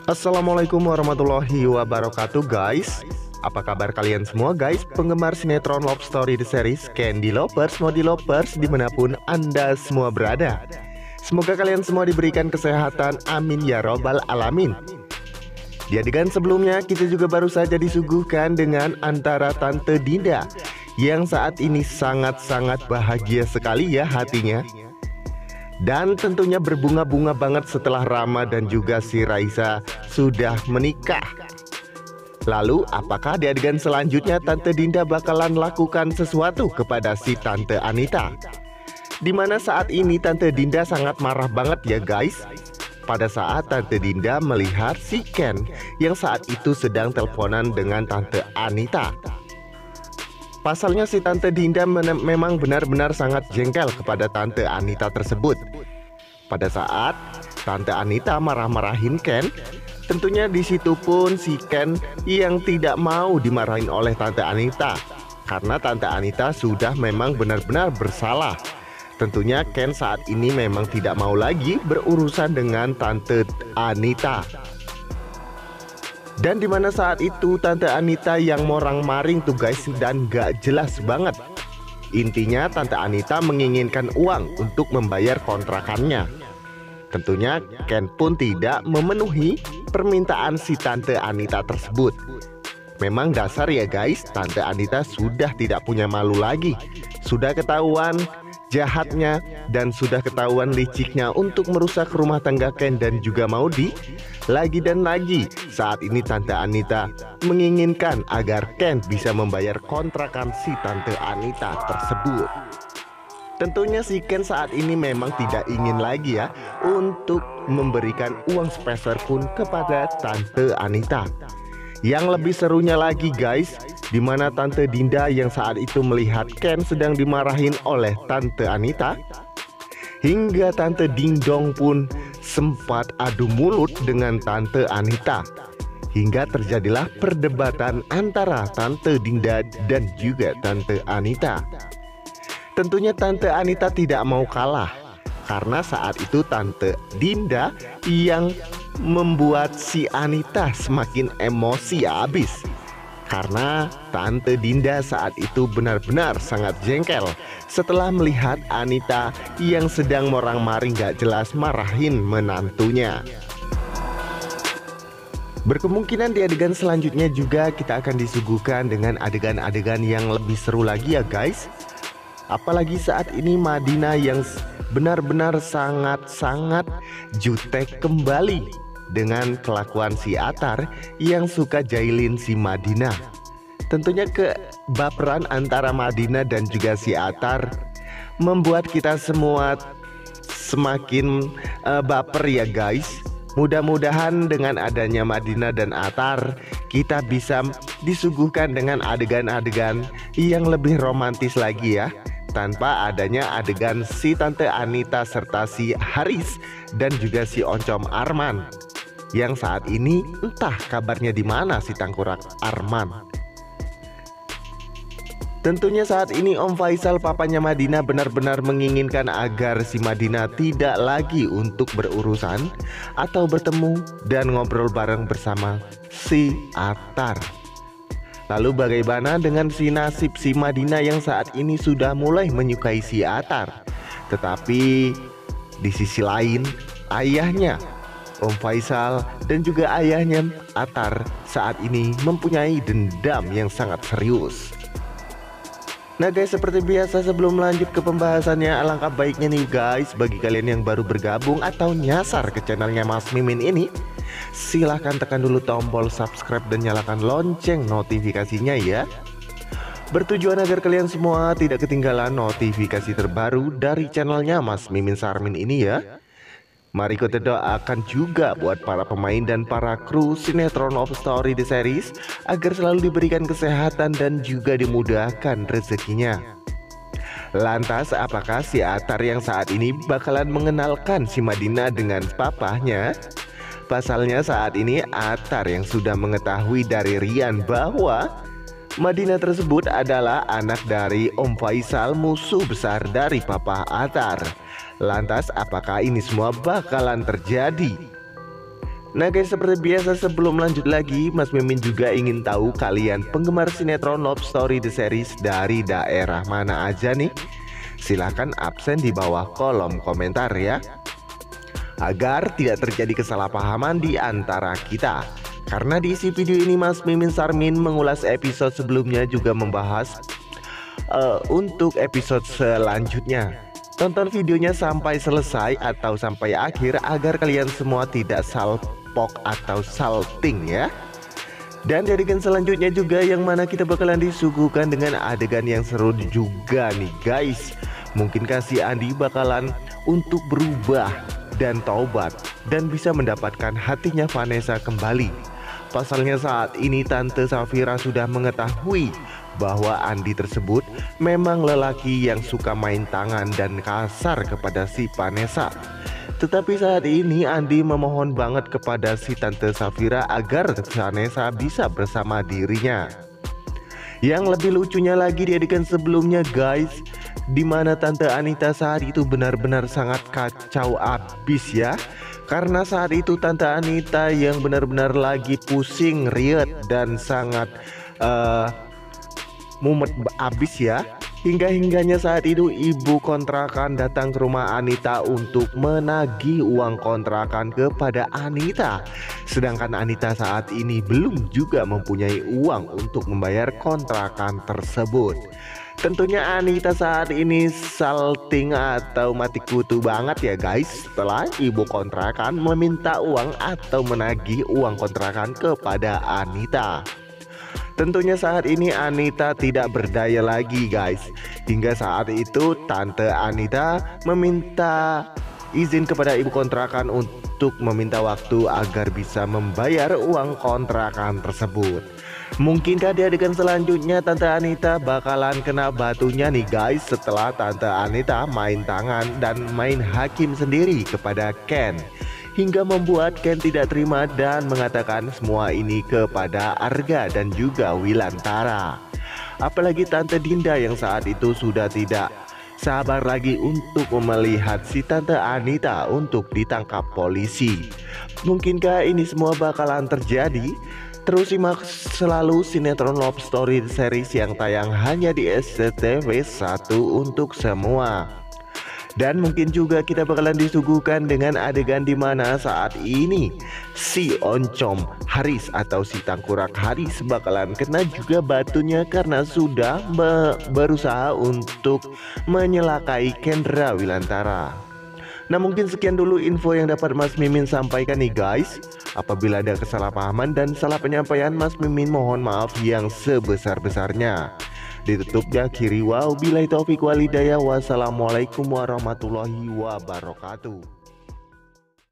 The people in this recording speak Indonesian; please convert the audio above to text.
Assalamualaikum warahmatullahi wabarakatuh guys. Apa kabar kalian semua guys, penggemar sinetron Love Story The Series, Candy Lovers, Modi Lovers, dimanapun anda semua berada. Semoga kalian semua diberikan kesehatan, amin ya robbal alamin. Di adegan sebelumnya kita juga baru saja disuguhkan dengan antara Tante Dinda yang saat ini sangat-sangat bahagia sekali ya hatinya. Dan tentunya berbunga-bunga banget setelah Rama dan juga si Raisa sudah menikah. Lalu apakah di adegan selanjutnya Tante Dinda bakalan lakukan sesuatu kepada si Tante Anita? Dimana saat ini Tante Dinda sangat marah banget ya guys, pada saat Tante Dinda melihat si Ken yang saat itu sedang teleponan dengan Tante Anita. Pasalnya si Tante Dinda memang benar-benar sangat jengkel kepada Tante Anita tersebut. Pada saat Tante Anita marah-marahin Ken, tentunya di situ pun si Ken yang tidak mau dimarahin oleh Tante Anita, karena Tante Anita sudah memang benar-benar bersalah. Tentunya Ken saat ini memang tidak mau lagi berurusan dengan Tante Anita. Dan dimana saat itu Tante Anita yang morang-maring tuh guys, dan gak jelas banget. Intinya Tante Anita menginginkan uang untuk membayar kontrakannya. Tentunya Ken pun tidak memenuhi permintaan si Tante Anita tersebut. Memang dasar ya guys, Tante Anita sudah tidak punya malu lagi. Sudah ketahuan jahatnya dan sudah ketahuan liciknya untuk merusak rumah tangga Ken dan juga Maudy. Lagi dan lagi saat ini Tante Anita menginginkan agar Ken bisa membayar kontrakan si Tante Anita tersebut. Tentunya si Ken saat ini memang tidak ingin lagi ya untuk memberikan uang sepeser pun kepada Tante Anita. Yang lebih serunya lagi guys, dimana Tante Dinda yang saat itu melihat Ken sedang dimarahin oleh Tante Anita, hingga Tante Dingdong pun sempat adu mulut dengan Tante Anita, hingga terjadilah perdebatan antara Tante Dinda dan juga Tante Anita. Tentunya Tante Anita tidak mau kalah, karena saat itu Tante Dinda yang membuat si Anita semakin emosi habis. Karena Tante Dinda saat itu benar-benar sangat jengkel setelah melihat Anita yang sedang morang-maring gak jelas marahin menantunya. Berkemungkinan di adegan selanjutnya juga kita akan disuguhkan dengan adegan-adegan yang lebih seru lagi ya guys. Apalagi saat ini Madina yang benar-benar sangat-sangat jutek kembali dengan kelakuan si Atar yang suka jailin si Madina. Tentunya kebaperan antara Madina dan juga si Atar membuat kita semua semakin baper ya guys. Mudah-mudahan dengan adanya Madina dan Atar kita bisa disuguhkan dengan adegan-adegan yang lebih romantis lagi ya, tanpa adanya adegan si Tante Anita serta si Haris dan juga si Oncom Arman. Yang saat ini entah kabarnya di mana si Tangkurak Arman. Tentunya saat ini Om Faisal papanya Madina benar-benar menginginkan agar si Madina tidak lagi untuk berurusan atau bertemu dan ngobrol bareng bersama si Atar. Lalu bagaimana dengan si nasib si Madina yang saat ini sudah mulai menyukai si Atar? Tetapi di sisi lain ayahnya Om Faisal dan juga ayahnya Atar saat ini mempunyai dendam yang sangat serius. Nah guys, seperti biasa sebelum lanjut ke pembahasannya, alangkah baiknya nih guys, bagi kalian yang baru bergabung atau nyasar ke channelnya Mas Mimin ini, silahkan tekan dulu tombol subscribe dan nyalakan lonceng notifikasinya ya. Bertujuan agar kalian semua tidak ketinggalan notifikasi terbaru dari channelnya Mas Mimin Sarmin ini ya. Mari kita doakan juga buat para pemain dan para kru sinetron Love Story The Series agar selalu diberikan kesehatan dan juga dimudahkan rezekinya. Lantas apakah si Atar yang saat ini bakalan mengenalkan si Madina dengan papahnya? Pasalnya saat ini Atar yang sudah mengetahui dari Rian bahwa Madina tersebut adalah anak dari Om Faisal, musuh besar dari papa Atar. Lantas apakah ini semua bakalan terjadi? Nah guys, seperti biasa sebelum lanjut lagi, Mas Mimin juga ingin tahu kalian penggemar sinetron Love Story The Series dari daerah mana aja nih? Silahkan absen di bawah kolom komentar ya, agar tidak terjadi kesalahpahaman di antara kita. Karena di isi video ini Mas Mimin Sarmin mengulas episode sebelumnya, juga membahas untuk episode selanjutnya. Tonton videonya sampai selesai atau sampai akhir agar kalian semua tidak salpok atau salting ya. Dan di adegan selanjutnya juga yang mana kita bakalan disuguhkan dengan adegan yang seru juga nih guys. Mungkinkah si Andi bakalan untuk berubah dan taubat dan bisa mendapatkan hatinya Vanessa kembali? Pasalnya saat ini Tante Safira sudah mengetahui bahwa Andi tersebut memang lelaki yang suka main tangan dan kasar kepada si Vanessa. Tetapi saat ini Andi memohon banget kepada si Tante Safira agar Vanessa bisa bersama dirinya. Yang lebih lucunya lagi di adegan sebelumnya guys, dimana Tante Anita saat itu benar-benar sangat kacau abis ya. Karena saat itu Tante Anita yang benar-benar lagi pusing, riet, dan sangat mumet abis ya. Hingga-hingganya saat itu ibu kontrakan datang ke rumah Anita untuk menagih uang kontrakan kepada Anita. Sedangkan Anita saat ini belum juga mempunyai uang untuk membayar kontrakan tersebut. Tentunya Anita saat ini salting atau mati kutu banget ya guys, setelah ibu kontrakan meminta uang atau menagih uang kontrakan kepada Anita. Tentunya saat ini Anita tidak berdaya lagi guys. Hingga saat itu Tante Anita meminta izin kepada ibu kontrakan untuk meminta waktu agar bisa membayar uang kontrakan tersebut. Mungkinkah di adegan selanjutnya Tante Anita bakalan kena batunya nih guys, setelah Tante Anita main tangan dan main hakim sendiri kepada Ken, hingga membuat Ken tidak terima dan mengatakan semua ini kepada Arga dan juga Wilantara. Apalagi Tante Dinda yang saat itu sudah tidak sabar lagi untuk melihat si Tante Anita untuk ditangkap polisi. Mungkinkah ini semua bakalan terjadi? Terus simak selalu sinetron Love Story series yang tayang hanya di SCTV 1 untuk semua. Dan mungkin juga kita bakalan disuguhkan dengan adegan dimana saat ini si Oncom Haris atau si Tangkurak Haris bakalan kena juga batunya karena sudah berusaha untuk menyelakai Kendra Wilantara. Nah mungkin sekian dulu info yang dapat Mas Mimin sampaikan nih guys. Apabila ada kesalahpahaman dan salah penyampaian, Mas Mimin mohon maaf yang sebesar-besarnya. Ditutup akhiri, wabillahi taufiq walhidayah. Wassalamualaikum warahmatullahi wabarakatuh.